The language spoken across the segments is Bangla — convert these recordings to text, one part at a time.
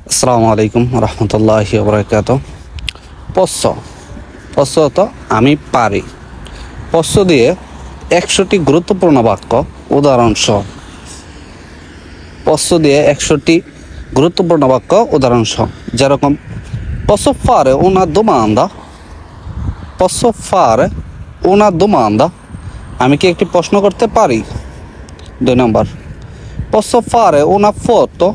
আসসালামু আলাইকুম রহমতুল্লাহি ওবরাকাত। পশ্চ পশ্চ তো আমি পারি। পশ্চ দিয়ে 100টি গুরুত্বপূর্ণ বাক্য উদাহরণ সহ। পশ্চ দিয়ে 100টি গুরুত্বপূর্ণ বাক্য উদাহরণ সহ, যেরকম posso fare una domanda, posso fare una domanda, আমি কি একটি প্রশ্ন করতে পারি। 2 নম্বর, posso fare una foto,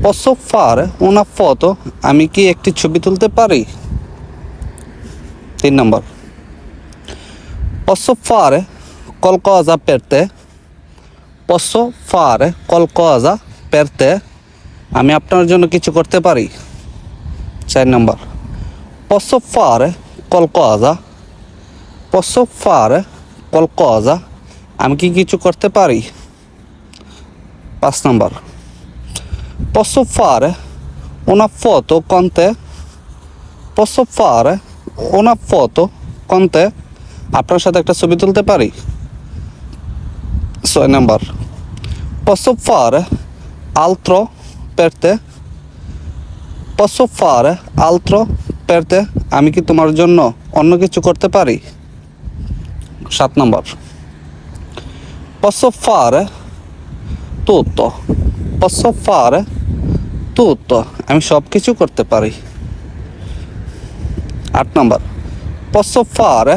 posso fare una foto, আমি কি একটি ছবি তুলতে পারি। 3 নম্বর, posso fare qualcosa per te, posso fare qualcosa per te, আমি আপনার জন্য কিছু করতে পারি। 4 নম্বর, posso fare qualcosa, posso fare qualcosa, আমি কি কিছু করতে পারি। 5 নম্বর, posso fare una foto con te, posso fare una foto con te, আপনার সাথে একটা ছবি তুলতে পারি। 6 নম্বর, posso fare altro per te, posso fare altro per te, আমি কি তোমার জন্য অন্য কিছু করতে পারি। 7 নম্বর, posso fare tutto, posso fare tutto, আমি সব কিছু করতে পারি। 8 নম্বর, posso fare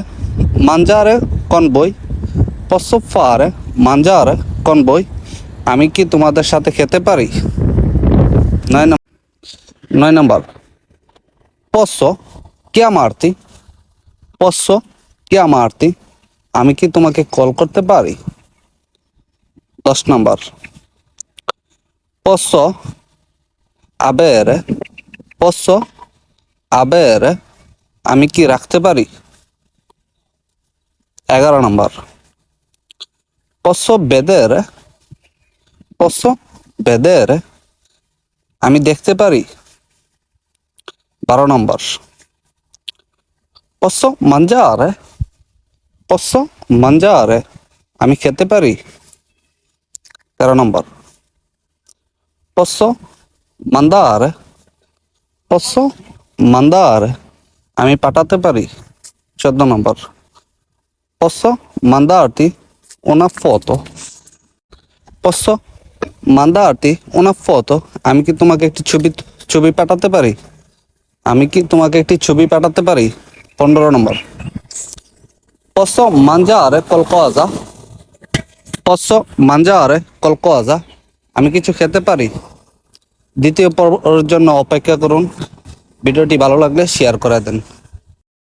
mangiare con voi, posso fare mangiare con voi, আমি কি তোমাদের সাথে খেতে পারি। 9 নম্বর, posso chiamarti, posso chiamarti, আমি কি তোমাকে কল করতে পারি। 10 নম্বর, posso avere, posso avere, আমি কি রাখতে পারি। 11 নম্বর, posso vedere, posso vedere, আমি দেখতে পারি। 12 নম্বর, posso mangiare, posso mangiare, আমি খেতে পারি। 13 নম্বর, posso mandare, posso mandare, আমি পাঠাতে পারি। 14 নম্বর, posso mandarti una foto, posso mandarti una foto, আমি কি তোমাকে একটি ছবি পাঠাতে পারি, আমি কি তোমাকে একটি ছবি পাঠাতে পারি। 15 নম্বর, posso mangiare qualcosa, posso mangiare qualcosa, আমি কিছু খেতে পারি। দ্বিতীয় পর্বের জন্য অপেক্ষা করুন। ভিডিওটি ভালো লাগলে শেয়ার করে দেন।